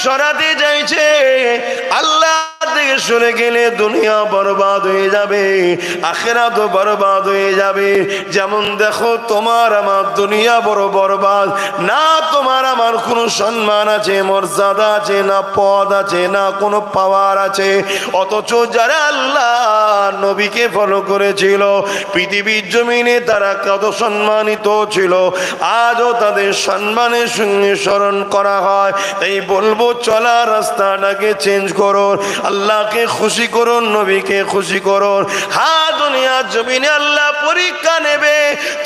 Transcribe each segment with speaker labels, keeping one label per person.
Speaker 1: সরাতে চাইছে। আল্লাহ থেকে সরে গেলে দুনিয়া বরবাদ হয়ে যাবে, আখিরাতও বরবাদ হয়ে যাবে। যেমন দেখো তোমার আমার দুনিয়া বড় বরবাদ, না তোমার আমার কোনো সম্মান আছে, মর্যাদা আছে, না পদ আছে, না কোনো পাওয়ার আছে। অথচ যারা আল্লাহ নবীকে ফলো করেছিল পৃথিবীর জমিনে তারা কত সম্মানিত ছিল, আজও তাদের সম্মানের সঙ্গে স্মরণ করা হয়। তাই বলবো চলা রাস্তাটাকে চেঞ্জ করুন, আল্লাহকে খুশি করুন, নবীকে খুশি করুন। হ্যাঁ, দুনিয়ার জমিনে আল্লাহ পরীক্ষা নেবে,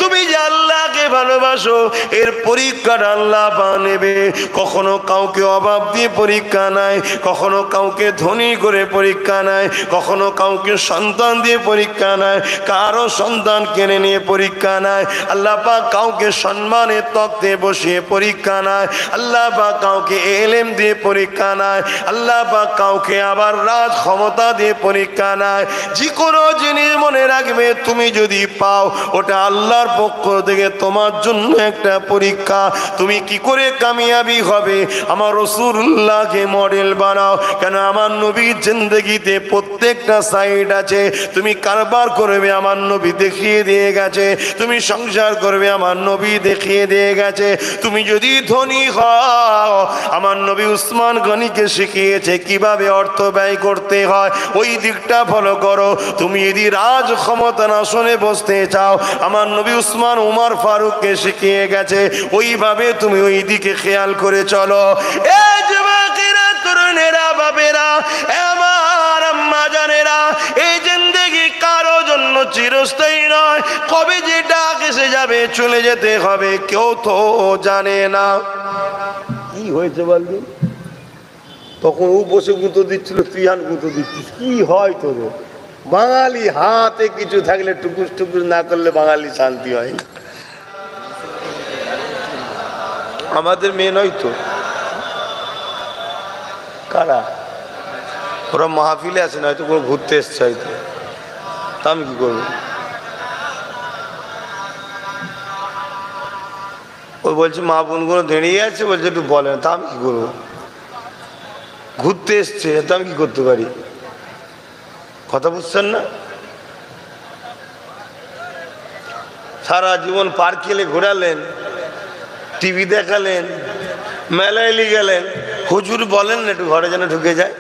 Speaker 1: তুমি যে আল্লাহকে ভালোবাসো এর পরীক্ষাটা আল্লাহ নেবে। কখনো কাউকে অভাব দিয়ে পরীক্ষা নাই, কখনো কাউকে ধনী করে পরীক্ষা নাই, কখনো কাউকে সন্তান দিয়ে পরীক্ষা নাই, কারো সন্তান কেড়ে নিয়ে পরীক্ষা নাই। আল্লাহ পাক কাউকে সম্মানের তক্তে বসিয়ে পরীক্ষা নাই, আল্লাহ পাক কাউকে এলেম দিয়ে পরীক্ষা নাই, আল্লাহ পাক কাউকে আবার রাজ ক্ষমতা দিয়ে পরীক্ষা নাই। যে কোনো জিনিস মনে রাখবে, তুমি যদি পাও ওটা আল্লাহর পক্ষ থেকে তোমার জন্য একটা পরীক্ষা। তুমি কি করে কামিয়াবি হবে আমার রাসূলুল্লাহকে মডেল বানাও। কেন আমার নবীর জিন্দেগিতে প্রত্যেকটা সাইড আছে। তুমি কারবার করবে আমার নবী দেখিয়ে দিয়ে গেছে, তুমি সংসার করবে আমার নবী দেখিয়ে দিয়ে গেছে। তুমি যদি ধনী হও আমার নবী উসমান গনিকে শিখিয়েছে কিভাবে অর্থ ব্যয় করতে হয়, ওই দিকটা ফলো করো। তুমি যদি রাজ ক্ষমতা আসনে বসতে চাও আমার নবী উসমান উমর ফারুককে শিখিয়ে গেছে, ওইভাবে তুমি ওই দিকে খেয়াল করে চলো। এই যুবকেরা, তরুণেরা, বাবেরা, আমার আম্মা জানেরা, এই জিন্দেগি কারো জন্য চিরস্থায়ী নয়, কবে যে ডাক এসে যাবে চলে যেতে হবে কেউ তো জানে না। কি হয়েছে বলবি? তখন ও বসে গুঁতো দিচ্ছিল, তুই হান গুঁতো দিচ্ছিস, কি হয় তোর? বাঙালি হাতে কিছু থাকলে টুকুস টুকুস না করলে বাঙালি শান্তি হয়। আমাদের মেয়ে নয় তো, কারা ওরা মাহফিলে আছে, না হয়তো কোনো ঘুরতে এসছে হয়তো। তা আমি কি করবো? ও বলছে মা বোনগুলো দাঁড়িয়ে আছে, বলছে একটু বলেন। তা আমি কি করবো? ঘুরতে এসছে, তা আমি কি করতে পারি? কথা বুঝছেন না? সারা জীবন পার্কে ঘোরালেন, টিভি দেখালেন, মেলায় নিয়ে গেলেন, হুজুর বলেন না একটু ঘরে যেন ঢুকে যায়।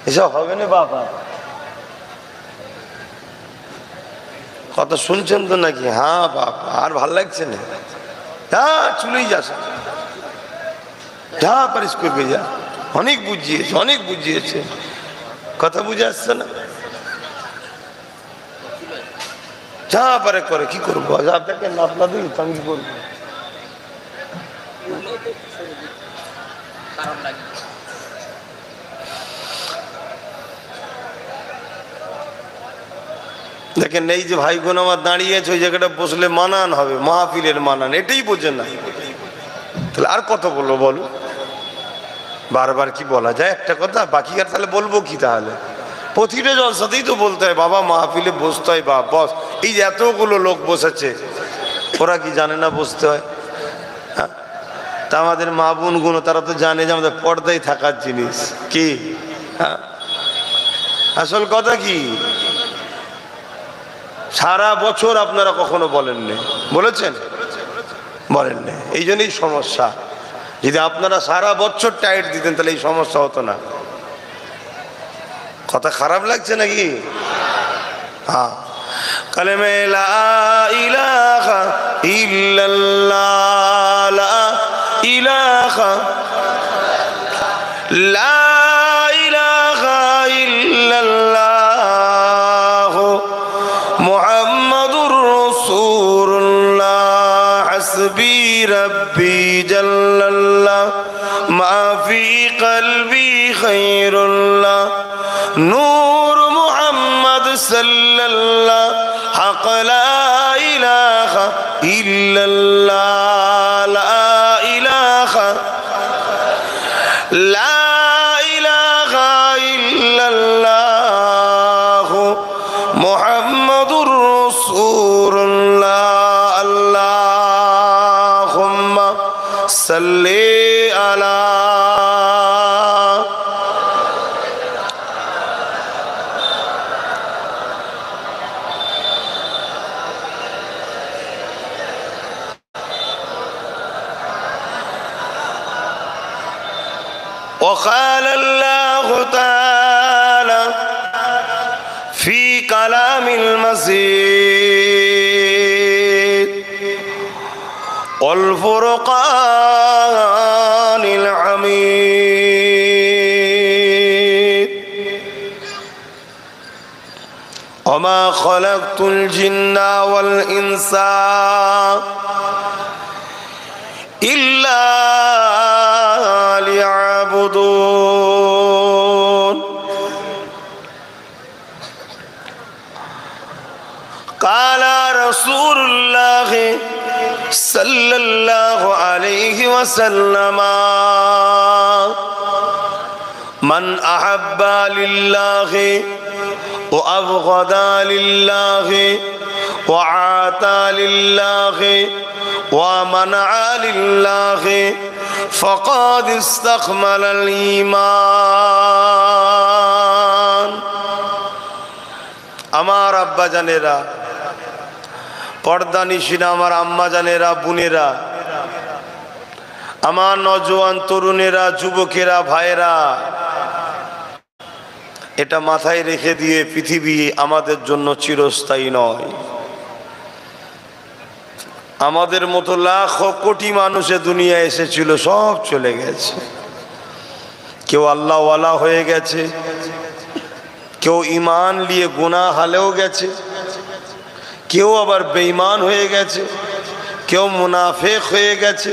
Speaker 1: এসব হবে না বাবা। কথা শুনছেন তো নাকি? হ্যাঁ বাবা, আর ভাল লাগছে না? হ্যাঁ, চলেই যাস, যা পারিস করবে যা। অনেক বুঝিয়েছে, অনেক বুঝিয়েছে, কথা বুঝে আসছে না? যা পারে করে, কি করবো? আপনাকে নাপলা দিই তো আমি কি করবো? দেখেন এই যে ভাই বোন আমার দাঁড়িয়েছে, ওই জায়গাটা বসলে মানান হবে, মাহফিলের মানান, এটাই বোঝেন না। তাহলে আর কত বলবো বলো? বারবার কি বলা যায় একটা কথা? বাকি আর তাহলে বলবো কি? তাহলে প্রতিটা জলসাতেই তো বলতে হয় বাবা মাহফিলে বসতে হয়। বা বস, এই যে এতগুলো লোক বসেছে, ওরা কি জানে না বসতে হয়? হ্যাঁ, তা আমাদের মা বোনগুলো তারা তো জানে যে আমাদের পর্দায় থাকার জিনিস কি। হ্যাঁ, আসল কথা কি, সারা বছর আপনারা কখনো বলেননি, বলেছেন? বলেননি, এই জন্যই সমস্যা। যদি আপনারা সারা বছর টাইট দিতেন তাহলে এই সমস্যা হতো না। কথা খারাপ লাগছে নাকি? হ্যাঁ, কালেমে লা ইলাহা ইল্লাল্লাহ, লা ইলাহা, লা ইলাহা ইল্লাল্লাহ মুহাম্মাদুর রাসূলুল্লাহ, হাসবি রব্বি জাল্লাল্লাহ, মা ফি কলবি খায়রুল্লাহ, নূর মুহাম্মদ সাল্লাল্লাহ, হক লা ইলাহা ইল্লাল্লাহ, লা ইলাহা, লা ইলাহা ইল্লাল্লাহ মুহাম্মাদুর রাসূলুল্লাহ। আল্লাহুম্মা সাল্লি আলা وقال الله تعالى في كلام المزيد والفرقان الحميد وما خلقت الجن والإنس إلا ليعبدون قال رسول الله صلى الله عليه وسلم من أحب لله وأبغض لله وعاتى لله ومنع لله فقد استكمل الإيمان আমার আব্বা জানেরা, পর্দানিশিনা আমার আম্মা জানেরা, বোনেরা, আমার নওজোয়ান তরুণেরা, যুবকেরা, ভাইয়েরা, এটা মাথায় রেখে দিয়ে পৃথিবী আমাদের জন্য চিরস্থায়ী নয়। আমাদের মতো লাখ কোটি মানুষে দুনিয়া এসেছিল, সব চলে গেছে। কেউ আল্লাহওয়ালা হয়ে গেছে, কেউ ঈমান নিয়ে গুনাহ হালেও গেছে, কেউ আবার বেঈমান হয়ে গেছে, কেউ মুনাফিক হয়ে গেছে।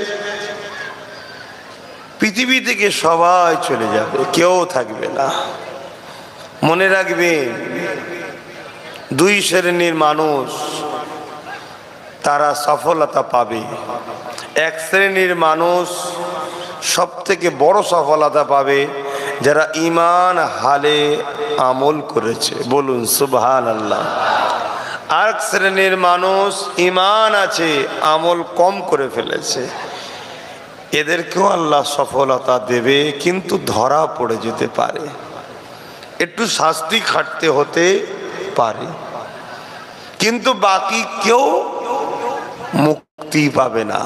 Speaker 1: পৃথিবী থেকে সবাই চলে যাবে, কেউ থাকবে না। মনে রাখবেন, দুই শ্রেণীর মানুষ তারা সফলতা পাবে। এক শ্রেণীর মানুষ সব থেকে বড় সফলতা পাবে, যারা ঈমান হালে আমল করেছে। বলুন সুবহানাল্লাহ। আর এক শ্রেণীর মানুষ ঈমান আছে, আমল কম করে ফেলেছে। এদেরকেও আল্লাহ সফলতা দেবে, কিন্তু ধরা পড়ে যেতে পারে, একটু শাস্তি খাটতে হতে পারে, কিন্তু বাকি কেউ মুক্তি পাবে না।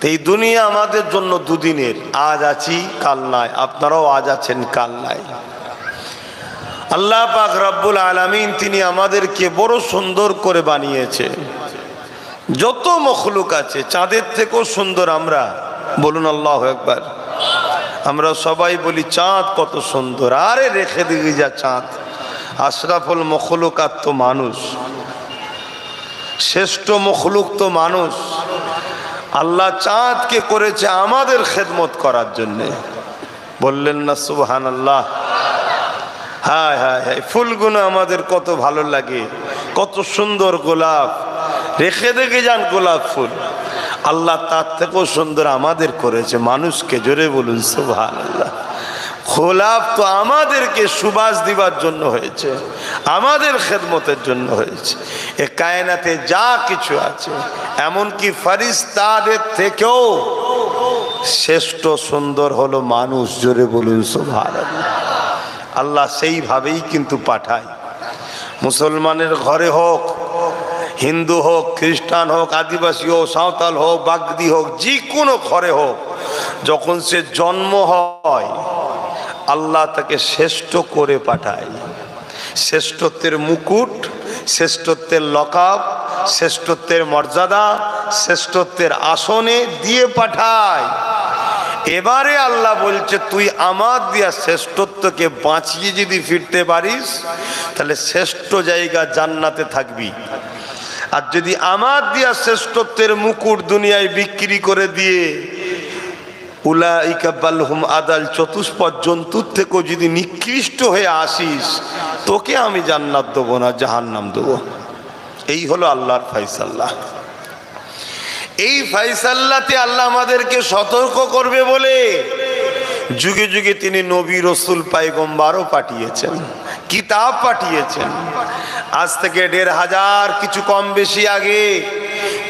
Speaker 1: এই দুনিয়া আমাদের জন্য দুদিনের, আজ আছি কাল নাই। আপনারাও আজ আছেন, কাল নাই। আল্লাহ পাক রব্বুল আলামিন তিনি আমাদেরকে বড় সুন্দর করে বানিয়েছে। যত মখলুক আছে চাঁদের থেকেও সুন্দর আমরা। বলুন আল্লাহু আকবার। আমরা সবাই বলি চাঁদ কত সুন্দর, আরে রেখে দিবি যা চাঁদ। আশরাফুল মখলুকাত তো মানুষ, শ্রেষ্ঠ মখলুক তো মানুষ। আল্লাহ চাঁদকে করেছে আমাদের খেদমত করার জন্য। বললেন না সুবহানাল্লাহ? হায় হায় হায়, ফুলগুলো আমাদের কত ভালো লাগে, কত সুন্দর গোলাপ। রেখে দেখে যান গোলাপ ফুল, আল্লাহ তার থেকেও সুন্দর আমাদের করেছে মানুষকে। জোরে বলুন সুবহানাল্লাহ। গোলাপ তো আমাদেরকে সুবাস দিবার জন্য হয়েছে, আমাদের খেদমতের জন্য হয়েছে। এ কায়নাতে যা কিছু আছে, এমনকি ফেরেশতাদের থেকেও শ্রেষ্ঠ সুন্দর হলো মানুষ। জোরে বলুন সুবহানাল্লাহ। আল্লাহ সেইভাবেই কিন্তু পাঠায়। মুসলমানের ঘরে হোক, হিন্দু হোক, খ্রিস্টান হোক, আদিবাসী হোক, সাঁওতাল হোক, বাগদি হোক, যে কোনো ঘরে হোক, যখন সে জন্ম হয় আল্লাহ তাকে শ্রেষ্ঠ করে পাঠায়। শ্রেষ্ঠত্বের মুকুট, শ্রেষ্ঠত্বের লকাব, শ্রেষ্ঠত্বের মর্যাদা, শ্রেষ্ঠত্বের আসনে দিয়ে পাঠায়। এবারে আল্লাহ বলছে, তুই আমার দিয়া শ্রেষ্ঠত্বকে বাঁচিয়ে যদি ফিরতে পারিস, তাহলে শ্রেষ্ঠ জায়গা জান্নাতে থাকবি। আর যদি আমার দিয়া শ্রেষ্ঠত্বের মুকুট দুনিয়ায় বিক্রি করে দিয়ে উলাইকা বালহুম আদাল, চতুষ্পদ জন্তুর থেকেও যদি নিকৃষ্ট হয়ে আসিস, তোকে আমি জান্নাত দেবো না, জাহান্নাম দেবো। এই হলো আল্লাহর ফয়সালা। এই ফয়সালাতে আল্লাহ আমাদেরকে সতর্ক করবে বলে যুগে যুগে তিনি নবী, রসুল, পয়গম্বরও পাঠিয়েছেন, কিতাব পাঠিয়েছেন। আজ থেকে ১৫০০ কিছু কম বেশি আগে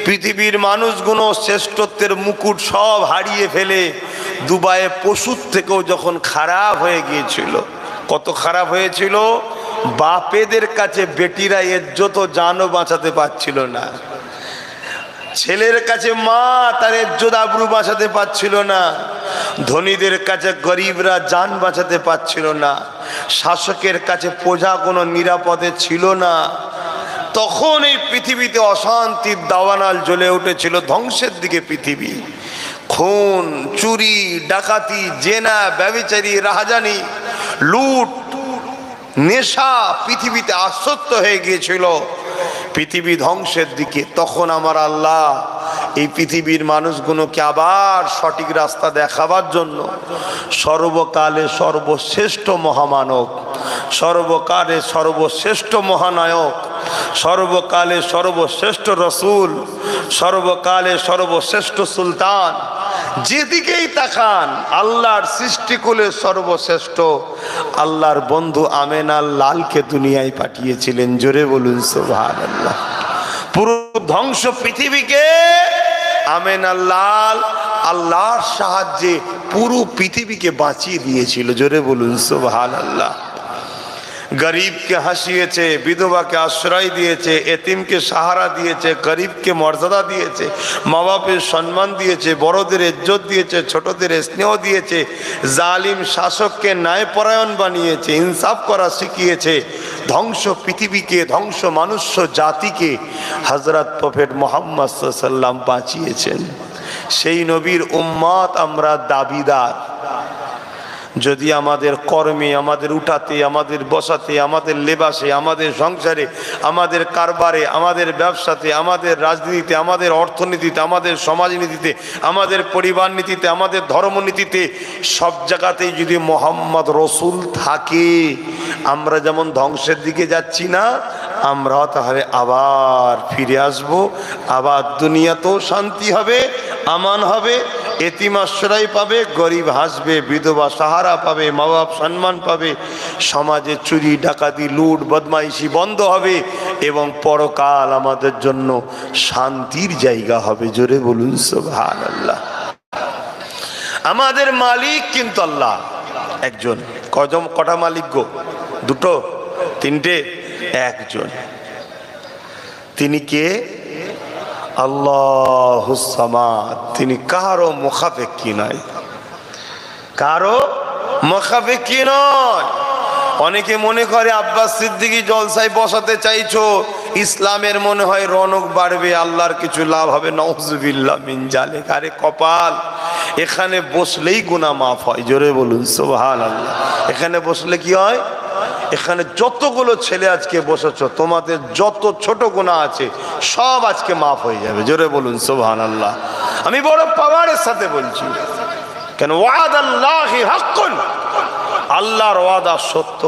Speaker 1: পৃথিবীর মানুষগুলো শ্রেষ্ঠত্বের মুকুট সব হারিয়ে ফেলে দুবাইয়ে পশুর থেকেও যখন খারাপ হয়ে গিয়েছিল। কত খারাপ হয়েছিল, বাপেদের কাছে বেটিরা ইজ্জত জানও বাঁচাতে পারছিল না, ছেলের কাছে মা তার ইজ্জত আবরু বাঁচাতে পারছিল না। ধনীদের কাছে গরিবরা জান বাঁচাতে পারছিল না, শাসকের কাছে প্রজা কোনো নিরাপদে ছিল না। তখন এই পৃথিবীতে অশান্তির দাওয়ানাল জ্বলে উঠেছিল, ধ্বংসের দিকে পৃথিবী। খুন, চুরি, ডাকাতি, জেনা, ব্যভিচারী, রাহাজানি, লুট, নেশা পৃথিবীতে আশ্বস্ত হয়ে গিয়েছিল, পৃথিবী ধ্বংসের দিকে। তখন আমার আল্লাহ এই পৃথিবীর মানুষগুলোকে আবার সঠিক রাস্তা দেখাবার জন্য সর্বকালে সর্বশ্রেষ্ঠ মহামানব, সর্বকালে সর্বশ্রেষ্ঠ মহানায়ক, সর্বকালে সর্বশ্রেষ্ঠ রসুল, সর্বকালে সর্বশ্রেষ্ঠ সুলতান, যেদিকেই তাকান আল্লাহর সৃষ্টিকুলে সর্বশ্রেষ্ঠ আল্লাহর বন্ধু আমেনার লালকে দুনিয়ায় পাঠিয়েছিলেন। জোরে বলুন সুবহানাল্লাহ। পুরো ধ্বংস পৃথিবীকে আমেনার লাল আল্লাহর সাহায্যে পুরো পৃথিবীকে বাঁচিয়ে দিয়েছিল। জোরে বলুন সুবহানাল্লাহ। গরিবকে হাসিয়েছে, বিধবাকে আশ্রয় দিয়েছে, এতিমকে সাহারা দিয়েছে, গরিবকে মর্যাদা দিয়েছে, মা বাপের সম্মান দিয়েছে, বড়দের ইজ্জত দিয়েছে, ছোটদের স্নেহ দিয়েছে, জালিম শাসককে ন্যায়পরায়ণ বানিয়েছে, ইনসাফ করা শিখিয়েছে। ধ্বংস পৃথিবীকে, ধ্বংস মনুষ্য জাতিকে হযরত প্রফেট মুহাম্মদ সাল্লাল্লাহু আলাইহি ওয়াসাল্লাম বাঁচিয়েছেন। সেই নবীর উম্মত আমরা দাবিদার। যদি আমাদের কর্মে, আমাদের উঠাতে, আমাদের বসাতে, আমাদের লেবাসে, আমাদের সংসারে, আমাদের কারবারে, আমাদের ব্যবসাতে, আমাদের রাজনীতিতে, আমাদের অর্থনীতিতে, আমাদের সমাজনীতিতে, আমাদের পরিবার নীতিতে, আমাদের ধর্মনীতিতে, সব জায়গাতেই যদি মোহাম্মদ রসুল থাকে, আমরা যেমন ধ্বংসের দিকে যাচ্ছি না, আমরা তাহলে আবার ফিরে আসব। আবার দুনিয়াতেও শান্তি হবে, আমান হবে, এতিম আশ্রয় পাবে, গরিব হাসবে, বিধবা সাহারা পাবে, মা বাপ সম্মান পাবে, সমাজে চুরি ডাকাতি লুট বদমাইশি বন্ধ হবে এবং পরকাল আমাদের জন্য শান্তির জায়গা হবে। জোরে বলুন সুবহানাল্লাহ। আমাদের মালিক কিন্তু আল্লাহ একজন। কটা মালিক গো? দুটো, তিনটে? একজন। তিনি কে? আল্লাহুস সামাদ। তিনি কারো মুখাপেক্ষী নয়, কারো মুখাপেক্ষী নয়। অনেকে মনে করে আব্বাস সিদ্দিকী জলসায় বসাতে চাইছো, ইসলামের মনে হয় রনক বাড়বে, আল্লাহর কিছু লাভ হবে। নাউজুবিল্লাহ মিন জালিক। আরে কপাল, এখানে বসলেই গুনাহ মাফ হয়। জোরে বলুন সুবহানাল্লাহ। এখানে বসলে কি হয়? এখানে যতগুলো ছেলে আজকে বসেছো, তোমাদের যত ছোট গুনাহ আছে সব আজকে মাফ হয়ে যাবে। জোরে বলুন সুবহানাল্লাহ। আমি বড় পাওয়ারের সাথে বলছি, কেন ওয়াদাল্লাহি হাক্কুন, আল্লাহর ওয়াদা সত্য।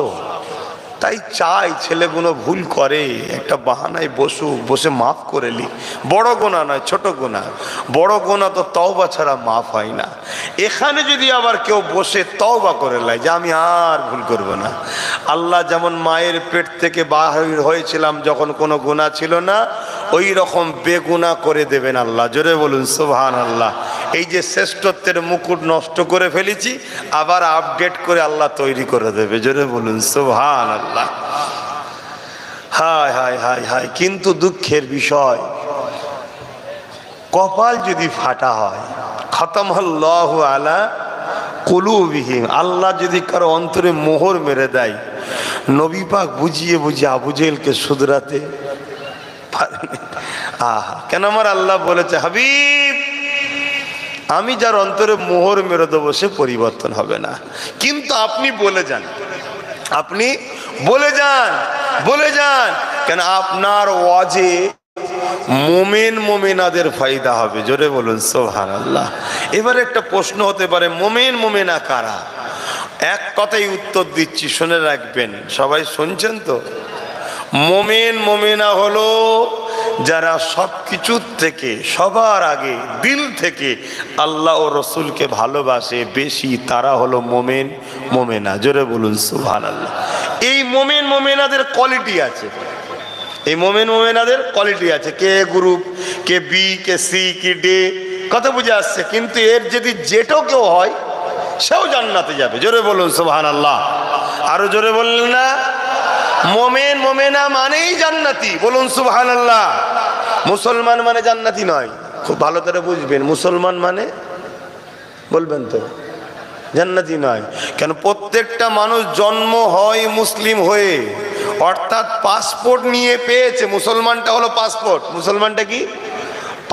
Speaker 1: তাই চাই ছেলেগুলো ভুল করে, একটা বাহানায় বসুক, বসে মাফ করে লি। বড় গুনাহ নয়, ছোট গুনাহ। বড় গুনাহ তো তওবা ছাড়া মাফ হয় না। এখানে যদি আবার কেউ বসে তওবা করে লাই যে আমি আর ভুল করব না, আল্লাহ যেমন মায়ের পেট থেকে বাহির হয়েছিলাম যখন কোনো গুনাহ ছিল না, ওই রকম বেগুনাহ করে দেবেন আল্লাহ। জোরে বলুন সুবহানাল্লাহ। এই যে শ্রেষ্ঠত্বের মুকুট নষ্ট করে ফেলেছি, আবার আপডেট করে আল্লাহ তৈরি করে দেবে। জোরে বলুন সুবহানাল্লাহ। হায় হায় হায় হায়। কিন্তু দুঃখের বিষয়, কপাল যদি ফাটা হয়, খাতামাল্লাহু আলা কুলুবিহিম, আল্লাহ যদি কারো অন্তরে মোহর মেরে দেয়, নবী পাক বুঝিয়ে বুঝিয়ে আবু জেহেলকে শুধরাতে পারেন। আহা, কেন আমার আল্লাহ বলেছে, হাবিব আমি যার অন্তরে মোহর মেরে দেবো সে পরিবর্তন হবে না। কিন্তু আপনি বলে যান, আপনি বলে যান, বলে যান, কেন আপনার ওয়াজে মোমেন মোমেনাদের ফায়দা হবে। জোরে বলুন সুবহানাল্লাহ। এবার একটা প্রশ্ন হতে পারে, মোমেন মোমেনা কারা? এক কথাই উত্তর দিচ্ছি, শুনে রাখবেন। সবাই শুনছেন তো? মোমেন মোমেনা হলো যারা সব কিছুর থেকে সবার আগে দিল থেকে আল্লাহ ও রসুলকে ভালোবাসে বেশি, তারা হলো মোমেন মোমেনা। জোরে বলুন সুবহানাল্লাহ। এই মোমেন মোমেনাদের কোয়ালিটি আছে, এই মোমেন মোমেনাদের কোয়ালিটি আছে। কে group, K B, K C, কে ডে, কত বুঝে আসছে। কিন্তু এর যদি যেটাও কেউ হয় সেও জান্নাতে যাবে। জোরে বলুন সুবহানাল্লাহ। আরো জোরে বললেন না? মোমেন মোমেনা মানেই জান্নাতি। বলুন সুবহানাল্লাহ। মুসলমান মানে জান্নাতি নয়, খুব ভালো করে বুঝবেন। মুসলমান মানে বলবেন তো? জান্নাতি নয়। কেন? প্রত্যেকটা মানুষ জন্ম হয় মুসলিম হয়ে, অর্থাৎ পাসপোর্ট নিয়ে পেয়েছে। মুসলমানটা হলো পাসপোর্ট। মুসলমানটা কি?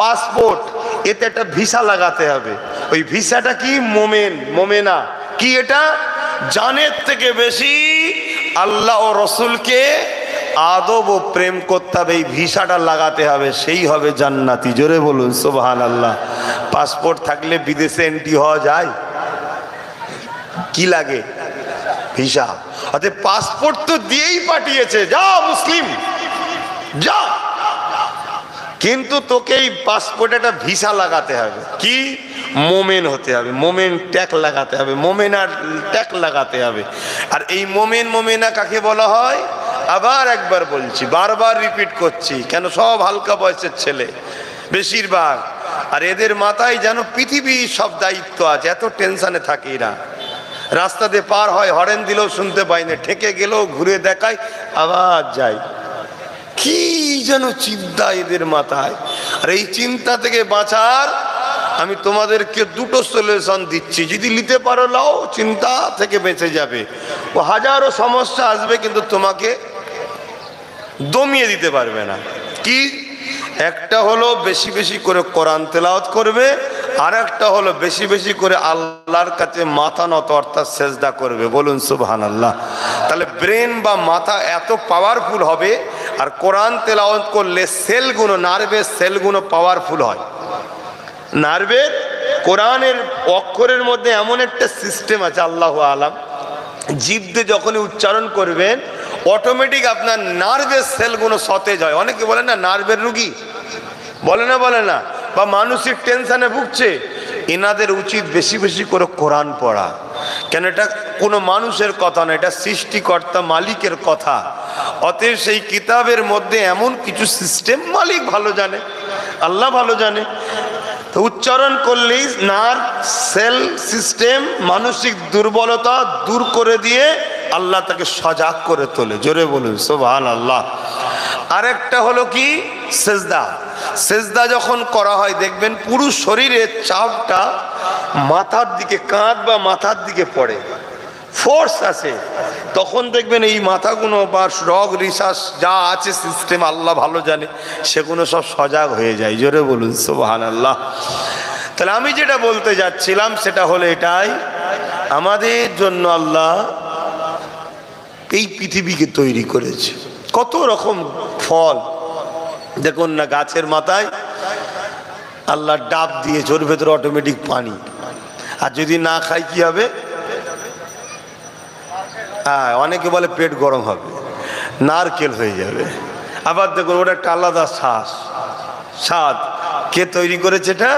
Speaker 1: পাসপোর্ট। এতে একটা ভিসা লাগাতে হবে। ওই ভিসাটা কি? মোমেন, মোমেনা। কি এটা? জানের থেকে বেশি আল্লাহ ও রসুলকে আদব ও প্রেম করতে হবে, এই ভিসাটা লাগাতে হবে, সেই হবে জান্নাতি। জোরে বলুন সুবহানাল্লাহ। পাসপোর্ট থাকলে বিদেশে এন্ট্রি হওয়া যায়? কি লাগে? ভিসা। অর্থাৎ পাসপোর্ট তো দিয়েই পাঠিয়েছে, যা মুসলিম যা, কিন্তু তোকে এই পাসপোর্টে একটা ভিসা লাগাতে হবে। কি? মোমেন হতে হবে, মোমেন ট্যাগ লাগাতে হবে, মোমেনার ট্যাগ লাগাতে হবে। আর এই মোমেন মোমেনা কাকে বলা হয়? আবার একবার বলছি, বারবার রিপিট করছি, কেন সব হালকা বয়সের ছেলে বেশিরভাগ। আর এদের মাথায় যেন পৃথিবীর সব দায়িত্ব আছে, এত টেনশনে থাকে এরা। রাস্তা দিয়ে পার হয়, হরেন দিলেও শুনতে পাই না, ঠেকে গেলেও ঘুরে দেখায়, আবার যায়। কি যেন চিন্তা এদের মাথায়। আর এই চিন্তা থেকে বাঁচার আমি তোমাদেরকে দুটো সলিউশন দিচ্ছি, যদি নিতে পারো লাও, চিন্তা থেকে বেঁচে যাবে। ও হাজারো সমস্যা আসবে, কিন্তু তোমাকে দমিয়ে দিতে পারবে না। কি? একটা হলো বেশি বেশি করে কোরআন তেলাওয়াত করবে, আর একটা হলো বেশি বেশি করে আল্লাহর কাছে মাথা নত অর্থাৎ সেজদা করবে। বলুন সুবহানাল্লাহ। তাহলে ব্রেন বা মাথা এত পাওয়ারফুল হবে। আর কোরআন তেলাওয়াত করলে সেলগুলো, নার্ভের সেলগুলো পাওয়ারফুল হয়। নার্ভের, কোরআনের অক্ষরের মধ্যে এমন একটা সিস্টেম আছে, আল্লাহু আলাম, জিভ দিয়ে যখনই উচ্চারণ করবেন অটোমেটিক আপনার নার্ভের সেলগুলো সতেজ হয়। অনেকে বলে না নার্ভের রুগী, বলে না, বা মানসিক টেনশনে ভুগছে। এনাদের উচিত বেশি বেশি করে কোরআন পড়া। কেন? এটা কোনো মানুষের কথা না, এটা সৃষ্টিকর্তা মালিকের কথা। অতএব সেই কিতাবের মধ্যে এমন কিছু সিস্টেম মালিক ভালো জানে, আল্লাহ ভালো জানে। তো উচ্চারণ করলেই নার্ভ সেল সিস্টেম মানসিক দুর্বলতা দূর করে দিয়ে আল্লাহ তাকে সজাগ করে তোলে। জোরে বলুন সুবহানাল্লাহ। আরেকটা হলো কি? সেজদা। সেজদা যখন করা হয় দেখবেন পুরো শরীরের চাপটা মাথার দিকে, কাঁধ বা মাথার দিকে পড়ে, ফোর্স আছে। তখন দেখবেন এই মাথাগুলো বা রগ রিসার্চ যা আছে সিস্টেম আল্লাহ ভালো জানে, সেগুলো সব সজাগ হয়ে যায়। জোরে বলুন সুবহানাল্লাহ। তাহলে আমি যেটা বলতে যাচ্ছিলাম সেটা হলো এটাই, আমাদের জন্য আল্লাহ এই পৃথিবীকে তৈরি করেছে। কত রকম ফল দেখুন না, গাছের মাথায় আল্লাহ ডাব দিয়েছে, ওর ভেতরে অটোমেটিক পানি। আর যদি না খাই কি হবে? হ্যাঁ, অনেকে বলে পেট গরম হবে, নারকেল হয়ে যাবে। আবার দেখুন ওটা একটা আলাদা স্বাদ। কে তৈরি করেছে এটা?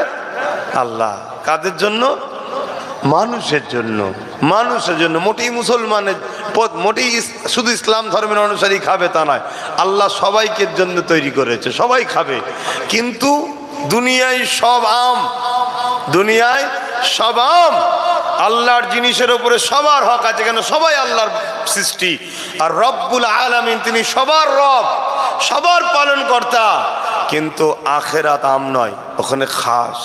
Speaker 1: আল্লাহ। কাদের জন্য? মানুষের জন্য। মানুষের জন্য। মোটেই মুসলমানের, মোটেই শুধু ইসলাম ধর্মের অনুসারী খাবে তা নয়, আল্লাহ সবাইকে জন্য তৈরি করেছে, সবাই খাবে। কিন্তু দুনিয়ায় সব আম, দুনিয়ায় সব আম। আল্লাহর জিনিসের উপরে সবার হক আছে, কেন? সবাই আল্লাহর সৃষ্টি। আর রব্বুল আলামিন তিনি সবার রব, সবার পালন কর্তা। কিন্তু আখেরাত আম নয়, ওখানে খাস,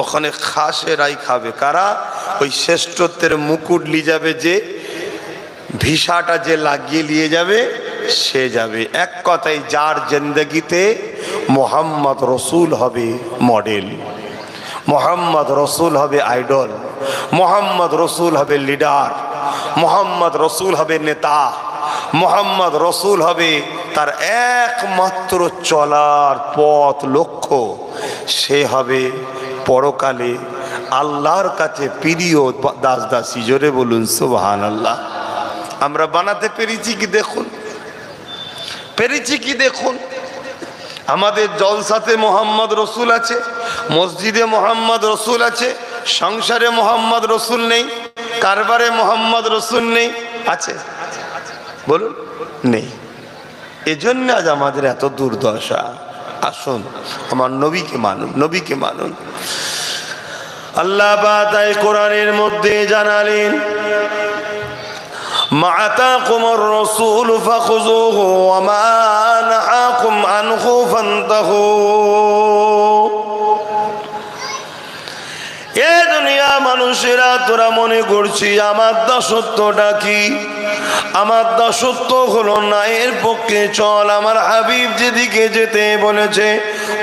Speaker 1: ওখানে খাসেরাই খাবে। কারা? ওই শ্রেষ্ঠত্বের মুকুট নিয়ে যাবে, যে ভিসাটা যে লাগিয়ে নিয়ে যাবে সে যাবে। এক কথায় যার জিন্দেগিতে মোহাম্মদ রসুল হবে মডেল, মোহাম্মদ রসুল হবে আইডল, মোহাম্মদ রসুল হবে লিডার, মোহাম্মদ রসুল হবে নেতা, মোহাম্মদ রসুল হবে তার একমাত্র চলার পথ, লক্ষ্য। সে হবে পরকালে আল্লাহর কাছে প্রিয় দাস দাসী। জোরে বলুন সুবহানাল্লাহ। আমরা বানাতে পেরেছি কি দেখুন, পেরেছি কি দেখুন। আমাদের জলসাতে মোহাম্মদ রসুল আছে, মসজিদে মোহাম্মদ রসুল আছে, সংসারে মোহাম্মদ রসুল নেই, কারবারে মোহাম্মদ রসুল নেই, আছে? বলুন, নেই। এজন্য আজ আমাদের এত দুর্দশা। আসুন আমার নবীকে মানুন, নবীকে মানুন। আল্লাহ বাতায় কোরআনের মধ্যে জানালেন, মা আতাকুমুর রাসূলু ফাখুযুহু ওয়া মা নাহাকুম আনহু ফান্তাহু। এ দুনিয়া তোরা মনে করছি আমার দাসত্বটা কি? আমার দাসত্ব হলো নায়ের পক্ষে চল, আমার হাবিব যেদিকে যেতে বলেছে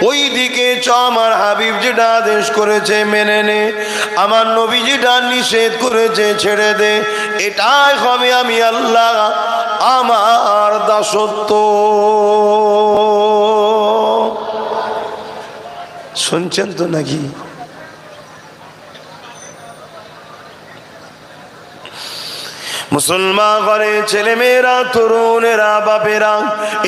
Speaker 1: ওই দিকে চ, আমার হাবিব যেটা আদেশ করেছে মেনে নে, আমার নবী যেটা নিষেধ করেছে ছেড়ে দে। এটাই হবে আমি আল্লাহ আমার দাসত্ব। শুনছেন তো নাকি? মুসলমান ঘরে ছেলে মেয়েরা, তরুণেরা, বাপেরা,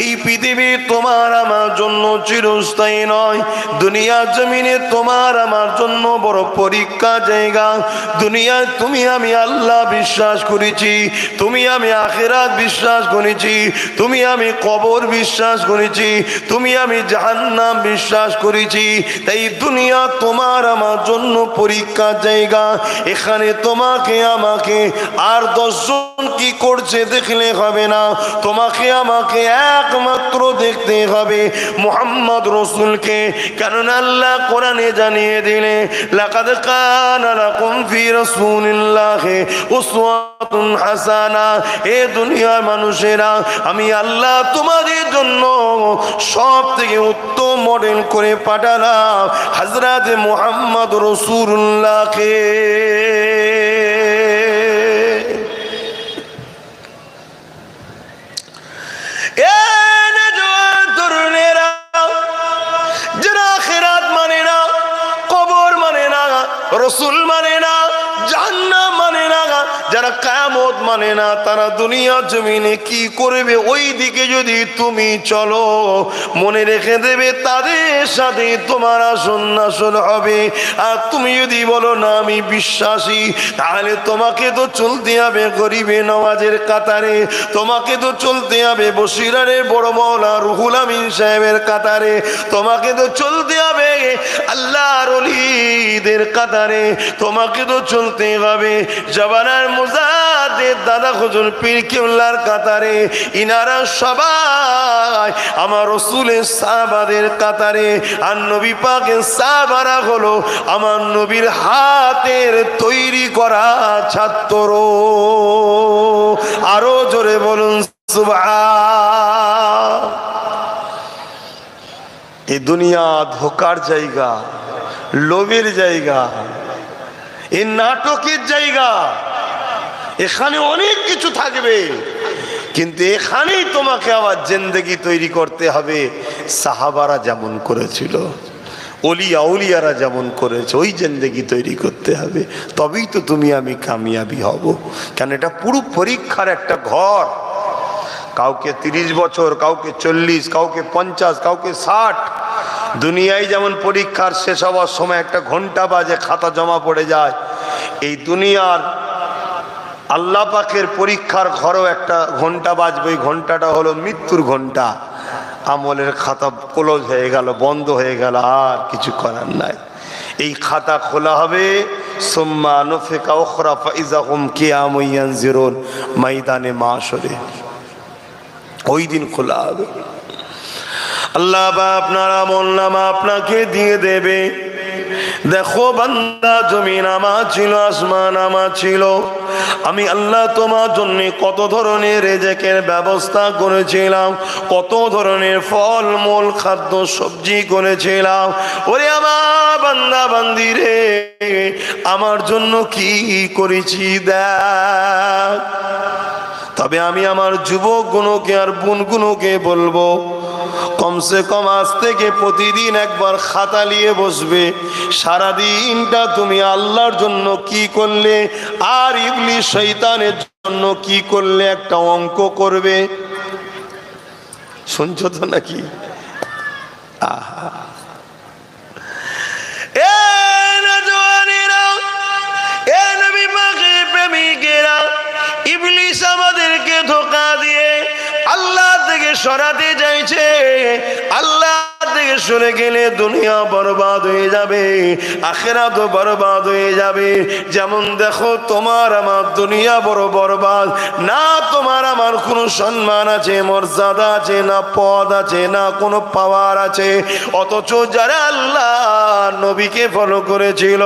Speaker 1: এই পৃথিবী তোমার আমার জন্য চিরস্থায়ী নয়। দুনিয়ার জমিনে তোমার আমার জন্য বড় পরীক্ষা জায়গা। দুনিয়ায় তুমি আমি আল্লাহ বিশ্বাস করেছি, তুমি আমি আখিরাত বিশ্বাস করেছি, তুমি আমি কবর বিশ্বাস করেছি, তুমি আমি জাহান্নাম বিশ্বাস করেছি। তাই দুনিয়া তোমার আমার জন্য পরীক্ষার জায়গা। এখানে তোমাকে আমাকে আর 10 জন কি করছে দেখলে হবে না, তোমাকে আমাকে একমাত্র দেখতে হবে মুহাম্মদ রাসূলকে। কারণ আল্লাহ কোরআনে জানিয়ে দিলে লাকাদ কানা লাকুম ফি রাসূলিল্লাহি উসওয়াতুন হাসানা। এ দুনিয়ার মানুষেরা, আমি আল্লাহ তোমাদের জন্য সব থেকে উত্তম মডেল করে পাঠালাম হযরত মুহাম্মদ রাসূলুল্লাহকে। রসুল মানে না, জাহান্নাম মানে না, যারা কিয়ামত মানে না, তারা দুনিয়া জমিনে কি করবে ওই দিকে যদি তুমি চলো, মনে রেখে দেবে তাদের সাথে তোমার আসন নাসন হবে। আর তুমি যদি বলো না আমি বিশ্বাসী, তাহলে তোমাকে তো চলতে হবে গরিবে নওয়াজের কাতারে, তোমাকে তো চলতে হবে বসিরারে বড় মওলা রুহুল আমিন সাহেবের কাতারে, তোমাকে তো চলতে হবে আল্লাহর ওলিদের কাতারে, তোমাকে তো চলতে হবে জবানার মুজাদ্দিদ দাদা হুজুর পীর কিবলার কাতারে। ইনারা সবাই আমার রাসূলের সাহাবাদের কাতারে। আর নবী পাকের সাহাবারা হলো আমার নবীর হাতের তৈরি করা ছাত্র। আরো জোরে বলুন সুবহান। এই দুনিয়া ধোকার জায়গা, লোভের জায়গা, এই নাটকের জায়গা। এখানে অনেক কিছু থাকবে, কিন্তু এখানেই তোমাকে আবার জিন্দেগি তৈরি করতে হবে সাহাবারা যেমন করেছিল, ওলিয়া উলিয়ারা যেমন করেছে, ওই জিন্দেগি তৈরি করতে হবে। তবেই তো তুমি আমি কামিয়াবি হব। কেন এটা পুরো পরীক্ষার একটা ঘর। কাউকে 30 বছর, কাউকে 40, কাউকে 50, কাউকে 60। দুনিয়ায় যেমন পরীক্ষার শেষ হওয়ার সময় একটা ঘন্টা বাজে, খাতা জমা পড়ে যায়, এই দুনিয়ার আল্লাহ পাকের পরীক্ষার ঘরেও একটা ঘন্টা বাজবে। ওই ঘন্টাটা হলো মৃত্যুর ঘন্টা। আমলের খাতা ক্লোজ হয়ে গেল, বন্ধ হয়ে গেল, আর কিছু করার নাই। এই খাতা খোলা হবে সুম্মা নুফিকা উখরা ফাইযা হুম কিয়ামুন ইয়ানজিরুন, ময়দানে মাশরে ওই দিন খোলা হবে। আল্লাহ বা আপনার আমলনামা আপনাকে দিয়ে দেবে। দেখো বান্দা, জমিন আমার ছিল, আসমান আমার ছিল, আমি আল্লাহ তোমার জন্য কত ধরনের রিজিকের ব্যবস্থা করেছিলাম, কত ধরনের ফল মূল খাদ্য সবজি করেছিলাম। ওরে আমার বান্দা বান্দি রে, আমার জন্য কি করেছি দেখ। তবে আমি আমার যুবক গুণকে আর বোন গুণকে বলবো, কমসে কম আজ থেকে প্রতিদিন একবার খাতা নিয়ে বসবে। সারাদিনটা তুমি আল্লাহর জন্য কি করলে আর ইবলিস শয়তানের জন্য কি করলে একটা অঙ্ক করবে। শুনছো তো নাকি? আহা, এ নওজওয়ানেরা, এ নবী পাকের প্রেমিকেরা, ইবলিস আমাদেরকে ধোঁকা দিয়ে আল্লাহ থেকে সরাতে চাইছে। আল্লাহ থেকে সরে গেলে দুনিয়া বরবাদ হয়ে যাবে, আখিরাতও বরবাদ হয়ে যাবে। যেমন দেখো তোমার আমার দুনিয়া বড় বরবাদ, না তোমার আমার কোনো সম্মান আছে, মর্যাদা আছে, না পদ আছে, না কোনো পাওয়ার আছে। অথচ যারা আল্লাহ নবীকে ফলো করেছিল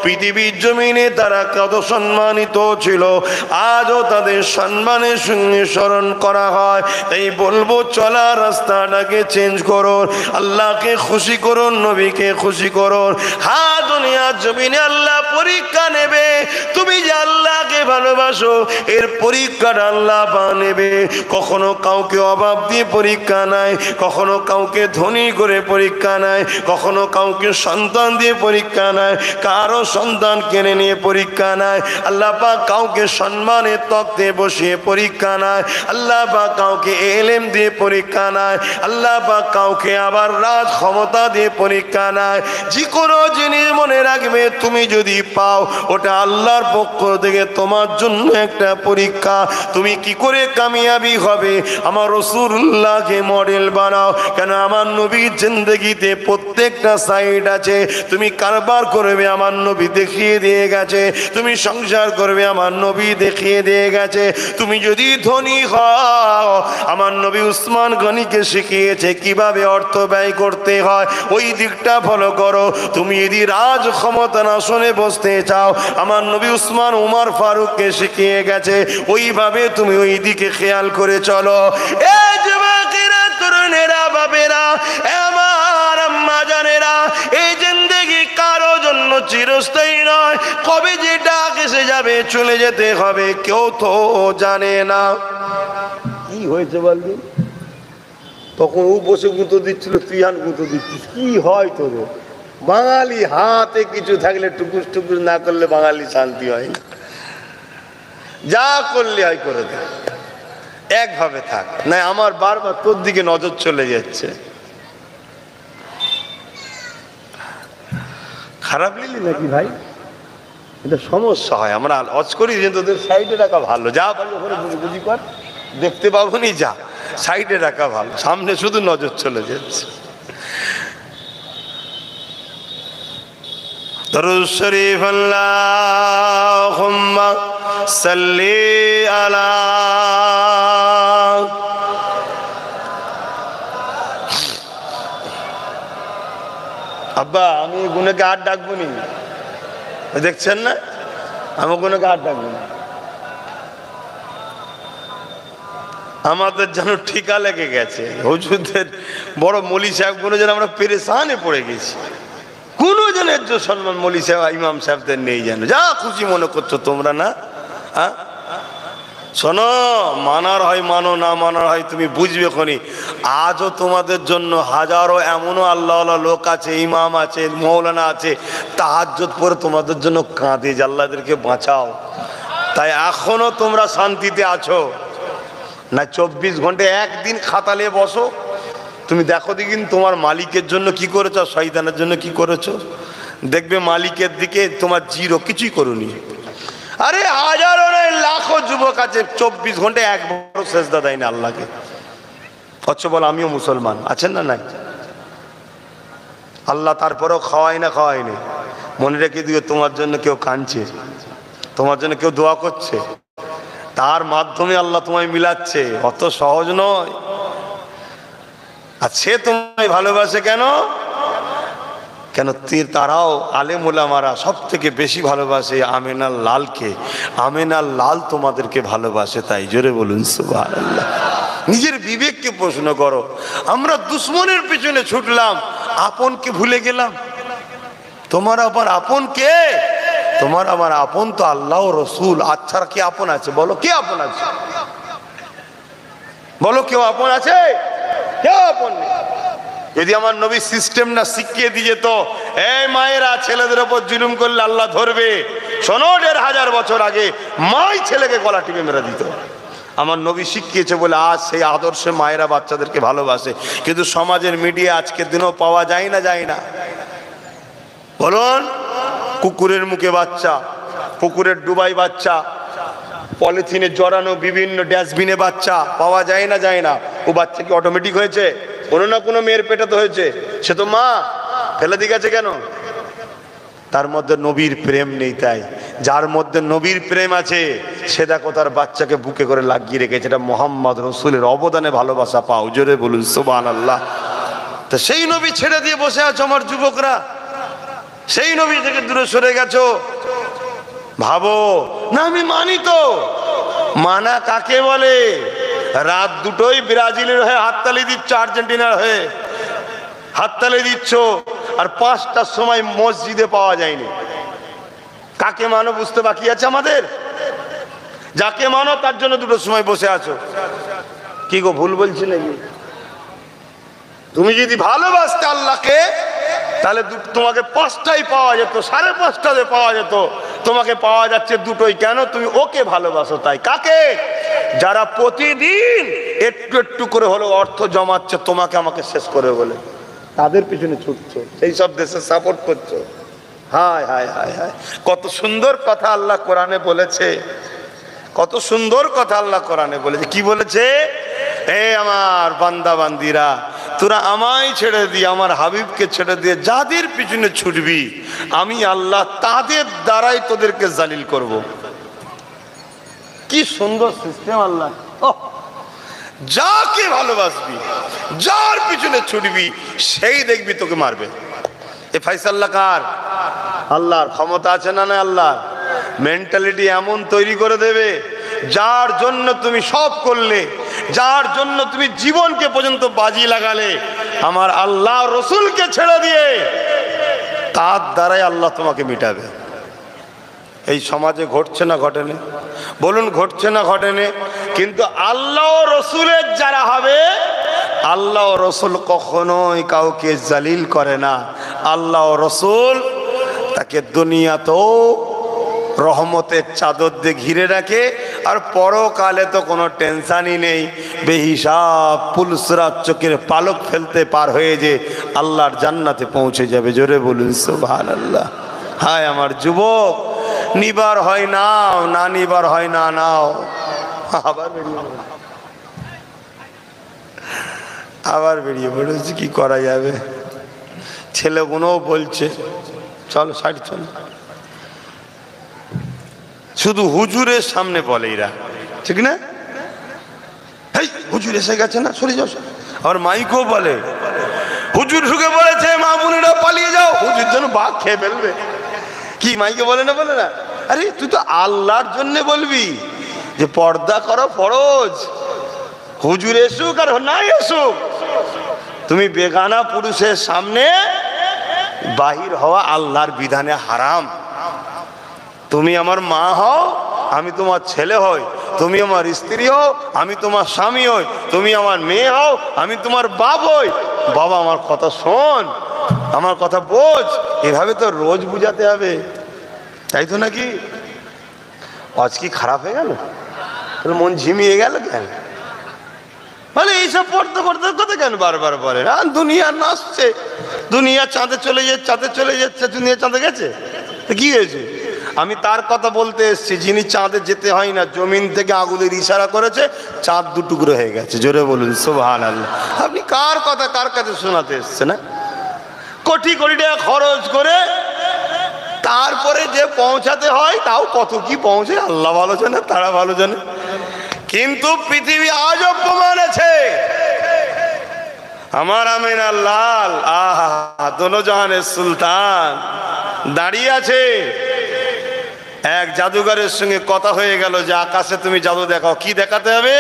Speaker 1: পৃথিবীর জমিনে তারা কত সম্মানিত ছিল, আজও তাদের সম্মানের সঙ্গে স্মরণ করা হয়। তাই বলবো চলা রাস্তাটাকে চেঞ্জ করুন, আল্লাহকে খুশি করুন, নবীকে খুশি করুন। হ্যাঁ, দুনিয়ার জমিনে আল্লাহ পরীক্ষা নেবে, তুমি যে আল্লাহকে ভালোবাসো এর পরীক্ষাটা আল্লাহ নেবে। কখনো কাউকে অভাব দিয়ে পরীক্ষা নাই, কখনো কাউকে ধনী করে পরীক্ষা নাই, কখনো কাউকে সন্তান দিয়ে পরীক্ষা নাই, কারো সন্তান কেড়ে নিয়ে পরীক্ষা নাই। আল্লাহ পাক কাউকে সম্মানের তক্তে বসিয়ে পরীক্ষা নাই, আল্লাহ পাক কাউকে এলেম দিয়ে পরীক্ষা নাই, আল্লাহ পাক কাউকে আবার রাজ ক্ষমতা দিয়ে পরীক্ষা নাই। যে কোনো জিনিস মনে রাখবে, তুমি যদি পাও ওটা আল্লাহর পক্ষ থেকে তোমার জন্য একটা পরীক্ষা। তুমি কি করে কামিয়াবি হবে আমার রাসূলুল্লাহকে মডেল বানাও। কেন আমার নবীর জিন্দেগিতে প্রত্যেকটা সাইড আছে। তুমি কারবার করবে আমার নবী দেখিয়ে দিয়ে গেছে, তুমি সংসার করবে আমার নবী দেখিয়ে দিয়ে গেছে। তুমি যদি ধনী হও আমার নবী উসমান গনিকে শিখিয়েছে কিভাবে অর্থ ব্যয় করতে হয়, ওই দিকটা ফলো করো। তুমি যদি রাজ ক্ষমতা আসনে বসতে চাও আমার নবী উসমান উমর ফারুককে শিখিয়ে গেছে, ওইভাবে তুমি ওই দিকে খেয়াল করে চলো। এই যুবকেরা, তরুণেরা, বাবেরা, আমার আম্মা জানেরা, এই জিন্দেগি কারো জন্য চিরস্থায়ী নয়, কবে যেটা এসে যাবে চলে যেতে হবে কেউ তো জানে না। কি হয়েছে বলবি? তখন ও বসে গুঁতো দিচ্ছিল, তুই আন গুঁতো দিচ্ছিস, কি হয় তোর? বাঙালি হাতে কিছু থাকলে টুকুস টুকুস না করলে বাঙালি শান্তি হয় না। যা করলে হয় করে দে, একভাবে থাক, না আমার বারবার তোর দিকে নজর চলে যাচ্ছে। খারাপ লিলি নাকি ভাই? এটা সমস্যা হয়, আমরা অজ করি যে তোদের সাইডে রাখা ভালো, যা ভালো করে বুঝি কর, দেখতে পাবো নি, যা সাইডে রাখা ভালো, সামনে শুধু নজর চলে যাচ্ছে। দরুদ শরীফ আল্লাহুম্মা সাল্লি আলা। আব্বা আমি গুনাকে আর ডাকবো নি, দেখছেন না আমি গুনাকে আর ডাকবো না। আমাদের যেন ঠিকা লেগে গেছে, হুজুরদের বড় মৌলী সাহেব গুলো যেন আমরা পেরেশানে পড়ে গেছি। কোনো জনের যে সম্মান মৌলী সাহেব ইমাম সাহেবদের নেই, যেন যা খুশি মনে করছো তোমরা, না হ্যাঁ শোনো, মানার হয় মানো, না মানার হয় তুমি বুঝবে খনি। আজও তোমাদের জন্য হাজারো এমনও আল্লাহ লোক আছে, ইমাম আছে, মৌলানা আছে, তাহাজ্জুদ পড়ে তোমাদের জন্য কাঁদে যে আল্লাহদেরকে বাঁচাও। তাই এখনো তোমরা শান্তিতে আছো না? 24 ঘন্টা একদিন খাতালে বসো, তুমি দেখো দেখিন তোমার মালিকের জন্য কি করেছো, শয়তানের জন্য কি করেছো, দেখবে মালিকের দিকে তোমার জিরো, কিছুই করুনি। আরে হাজারো নয় লাখো যুবক আছে 24 ঘন্টা একবারও সেজদা দেয় না আল্লাহকে, অথচ বল আমিও মুসলমান, আছেন না নাই? আল্লাহ তারপরেও খাওয়াই না, খাওয়াইনি। মনে রেখে দিও তোমার জন্য কেউ কাঁদছে, তোমার জন্য কেউ দোয়া করছে, তার মাধ্যমে আল্লাহ তোমায় মিলাচ্ছে, অত সহজ নয়। আর সে তোমায় ভালোবাসে কেন? কেন তারাও আলেম ওলামারা সব থেকে বেশি ভালোবাসে আমেনার লালকে, আমেনার লাল তোমাদেরকে ভালোবাসে, তাই জোরে বলুন সুবহানাল্লাহ। নিজের বিবেককে প্রশ্ন করো। আমরা দুশ্মনের পিছনে ছুটলাম, আপনকে ভুলে গেলাম। তোমার আবার আপন কে? তোমার আমার আপন তো আল্লাহ রসুল। আচ্ছা কি আপন আছে বলো? কে আপন আছে বলো? কেউ আপন আছে? কেউ আপন নেই। যদি আমার নবী সিস্টেম না শিখিয়ে দিয়ে যেত, এই মায়েরা ছেলেদের উপর জুলুম করলে আল্লাহ ধরবে, শোনো 1500 বছর আগে মাই ছেলেকে গলা টিপে মেরে দিত। আমার নবী শিখিয়েছে বলে আজ সেই আদর্শে মায়েরা বাচ্চাদেরকে ভালোবাসে। কিন্তু সমাজের মিডিয়া আজকের দিনেও পাওয়া যায় না, যায় না? বলুন, কুকুরের মুখে বাচ্চা, পুকুরের ডুবাই বাচ্চা, পলিথিনে জড়ানো বিভিন্ন ডাস্টবিনে বাচ্চা পাওয়া যায় না, যায় না? ও বাচ্চা কি অটোমেটিক হয়েছে? কোনো না কোনো মেয়ের পেটে তো হয়েছে, সে তো মা, ফেলে দিয়ে গেছে কেন? তার মধ্যে নবীর প্রেম নেই। তাই যার মধ্যে নবীর প্রেম আছে সে দেখো তার বাচ্চাকে বুকে করে লাগিয়ে রেখেছে। এটা মোহাম্মদ রসুলের অবদানে ভালোবাসা পাও, জোরে বলুন সুবহানাল্লাহ। তা সেই নবী ছেড়ে দিয়ে বসে আছো আমার যুবকরা, সেই নবী থেকে দূরে সরে গেছো। ভাবো না আমি মানি তো, মানা কাকে বলে? রাত দুটোই ব্রাজিলের হয়ে হাততালি দিচ্ছ, আর্জেন্টিনার হয়ে হাততালি দিচ্ছ, আর 5টার সময় মসজিদে পাওয়া যায়নি। কাকে মানো বুঝতে বাকি আছে আমাদের? যাকে মানো তার জন্য দুটোর সময় বসে আছো। কি গো ভুল বলছি নাকি? তুমি যদি ভালোবাসতে আল্লাহকে তাহলে তোমাকে 5টাই পাওয়া যেত, 5:30টাতে পাওয়া যেত, তোমাকে পাওয়া যাচ্ছে দুটোই। কেন? তুমি ওকে ভালোবাসো তাই। কাকে? যারা প্রতিদিন একটু একটু করে হলেও অর্থ জমাচ্ছে তোমাকে আমাকে শেষ করে বলে, তাদের পিছনে ছুটছো, সেই সব দেশে সাপোর্ট করছো। হায় হায় হায় হায়, কত সুন্দর কথা আল্লাহ কোরআনে বলেছে, কত সুন্দর কথা আল্লাহ কোরআনে বলেছে। কি বলেছে? এ আমার বান্দা বান্দিরা, তোরা আমায় ছেড়ে দিয়ে, আমার হাবিবকে ছেড়ে দিয়ে যাদের পিছনে ছুটবি আমি আল্লাহ তাদের দ্বারাই তোদেরকে জালিল করব। কি সুন্দর সিস্টেম আল্লাহ। যাকে ভালোবাসবি, যার পিছনে ছুটবি, সেই দেখবি তোকে মারবে। এ ফাইসাল্লাহ কার? আল্লাহর। ক্ষমতা আছে না? না আল্লাহ মেন্টালিটি এমন তৈরি করে দেবে, যার জন্য তুমি সব করলে, যার জন্য তুমি জীবনকে পর্যন্ত বাজি লাগালে, আমার আল্লাহ রসুলকে ছেড়ে দিয়ে তার দ্বারাই আল্লাহ তোমাকে মিটাবে। এই সমাজে ঘটছে না ঘটেনি? বলুন ঘটছে না ঘটেনি? কিন্তু আল্লাহ রসুলের যারা হবে, আল্লাহ রসুল কখনোই কাউকে জালিল করে না। আল্লাহ রসুল তাকে দুনিয়াতেও রহমতের চাদর দিয়ে ঘিরে রাখে, আর পরকালে তো কোনো টেনশনই নেই। বেহিসাব পুলসরাত চোখের পালক ফেলতে পার হয়ে যে আল্লাহর জান্নাতে পৌঁছে যাবে। জোরে বলুন সুবহানাল্লাহ। হায় আমার যুবক, নিবার হয় নাও, না নিবার হয় না নাও। আবার বেরিয়ে পড়েছি, কি করা যাবে? ছেলেগুলোও বলছে চলো সাইড চলো। শুধু হুজুরের সামনে বলে এরা, ঠিক না? হুজুর এসে গেছে না, সরে যাও। আর মাইকও বলে হুজুর ঢুকে পড়েছে, মা বোনেরা পালিয়ে যাও, হুজুর যেন বাঘ খেয়ে ফেলবে। কি মাইকে বলে না? বলে না? আরে তুই তো আল্লাহর জন্য বলবি যে পর্দা করো ফরজ, হুজুর এসুক আর নাই এসুক, তুমি বেগানা পুরুষের সামনে বাহির হওয়া আল্লাহর বিধানে হারাম। তুমি আমার মা হও, আমি তোমার ছেলে হই, তুমি আমার স্ত্রী হও, আমি তোমার স্বামী হই, তুমি আমার মেয়ে হও, আমি তোমার বাপ হই। বাবা আমার কথা শোন, আমার কথা বোঝ। এভাবে তো রোজ বুঝাতে হবে, তাই তো নাকি? আজ কি খারাপ হয়ে গেল? মন ঝিমিয়ে গেল কেন? বলে এইসব পড়তে পড়তে কথা কেন বারবার বলে? দুনিয়া নাচছে, দুনিয়া চাঁদে চলে যাচ্ছে, চাঁদে চলে যাচ্ছে, দুনিয়া চাঁদে গেছে, কি হয়েছে? আমি তার কথা বলতে এসছি যিনি চাঁদে যেতে হয় না, জমিন থেকে আগুনের ইশারা করেছে, চাঁদ দুটুকরো হয়ে গেছে। জোরে বলুন সুবহানাল্লাহ। আপনি কার কথা কার কাছে শোনাতে এসছে? না কোটি কোটি টাকা খরচ করে তারপরে যে পৌঁছাতে হয়, তাও কত কি পৌঁছে আল্লাহ ভালো জানে, তারা ভালো জানে। কিন্তু পৃথিবী আজও প্রমাণ আছে, আমার আমিনা লাল আহা দোনো জাহানের সুলতান দাঁড়িয়ে আছে। এক জাদুঘরের সঙ্গে কথা হয়ে গেল যে আকাশে তুমি জাদু দেখাও। কি দেখাতে হবে?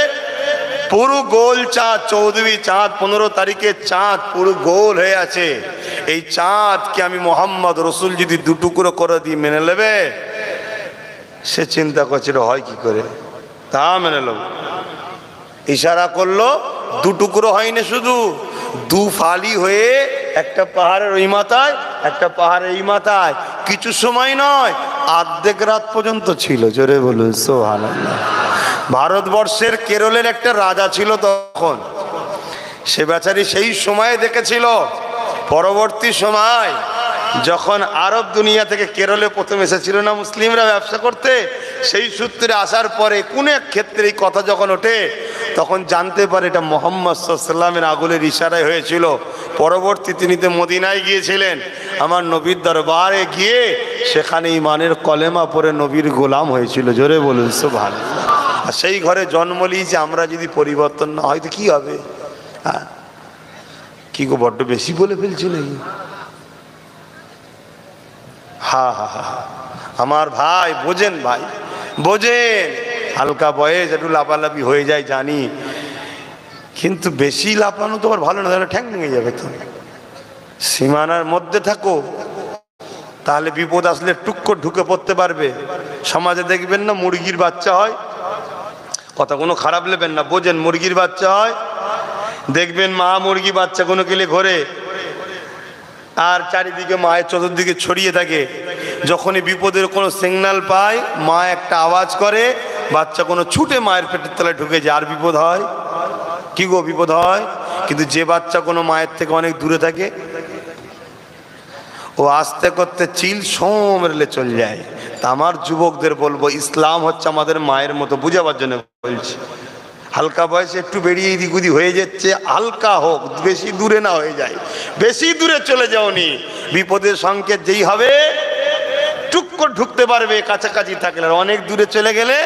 Speaker 1: পুরো গোল চাঁদ, 14 চাঁদ, 15 তারিখে চাঁদ পুরো গোল হয়ে আছে। এই চাঁদকে আমি মোহাম্মদ রসুল যদি দুটুকরো করে দিই মেনে নেবে? সে চিন্তা করছিল হয় কি করে, তা মেনে নেব। ইশারা করলো, দুটুকরো হয়নি, শুধু দু ফালি হয়ে একটা পাহাড়ের ওই মাথায়, একটা পাহাড়ের এই মাথায়, কিছু সময় নয়, অর্ধেক রাত পর্যন্ত ছিল। জোরে বলুন সুবহানাল্লাহ। ভারতবর্ষের কেরলের একটা রাজা ছিল তখন, সে বেচারি সেই সময়ে দেখেছিল। পরবর্তী সময় যখন আরব দুনিয়া থেকে কেরলে প্রথম এসেছিল না মুসলিমরা ব্যবসা করতে, সেই সূত্রে আসার পরে কোন এক ক্ষেত্রে এই কথা যখন ওঠে, তখন জানতে পারে এটা মুহাম্মদ সাল্লাল্লাহু আলাইহি ওয়াসাল্লামের আগুনের ইশারায় হয়েছিল। পরবর্তী তিনি তো মদিনায় গিয়েছিলেন, আমার নবীর দরবারে গিয়ে সেখানে ঈমানের কলেমা পড়ে নবীর গোলাম হয়েছিল। জোরে বলুন সুবহানাল্লাহ। আর সেই ঘরে জন্ম নিয়েছে, আমরা যদি পরিবর্তন না হয় তো কী হবে? হ্যাঁ, কি গো বড্ড বেশি বলে ফেলছি নাকি? হা হা হা, আমার ভাই বোঝেন, ভাই বোঝেন, হালকা বয়স একটু লাফালাফি হয়ে যায় জানি, কিন্তু বেশি লাফানো তো আবার ভালো না, তাহলে ঠ্যাং ভেঙে যাবে। তো সীমানার মধ্যে থাকো, তাহলে বিপদ আসলে টুক করে ঢুকে পড়তে পারবে। সমাজে দেখবেন না মুরগির বাচ্চা হয়, কথা কোনো খারাপ নেবেন না, বোঝেন, মুরগির বাচ্চা হয়, দেখবেন মা মুরগি বাচ্চা কোনো কেলে ঘরে, আর চারিদিকে মায়ের চতুর্দিকে ছড়িয়ে থাকে। যখনই বিপদের কোনো সিগন্যাল পায়, মা একটা আওয়াজ করে, বাচ্চা কোনো ছুটে মায়ের পেটের তলায় ঢুকে যায়, আর বিপদ হয়। কি গো, বিপদ হয়। কিন্তু যে বাচ্চা কোনো মায়ের থেকে অনেক দূরে থাকে, ও আস্তে করতে চিল সোমরলে চলে যায়। তা আমার যুবকদের বলবো, ইসলাম হচ্ছে আমাদের মায়ের মতো, বুঝাবার জন্য বলছি। হালকা বয়সে একটু বেরিয়ে এদিক ওদিক হয়ে যাচ্ছে, হালকা হোক, বেশি দূরে না হয়ে যায়। বেশি দূরে চলে যাওনি, বিপদের সংকেত যেই হবে টুক করে ঢুকতে পারবে কাছাকাছি থাকলে। আর অনেক দূরে চলে গেলে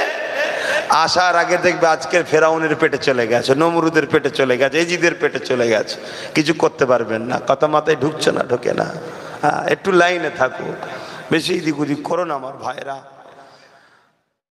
Speaker 1: আসার আগে দেখবে আজকের ফেরাউনের পেটে চলে গেছে, নমরুদের পেটে চলে গেছে, এজিদের পেটে চলে গেছে, কিছু করতে পারবেন না। কথা মাথায় ঢুকছে না, ঢোকে না। হ্যাঁ, একটু লাইনে থাকুক, বেশি এদিক ওদিক করো না আমার ভাইরা।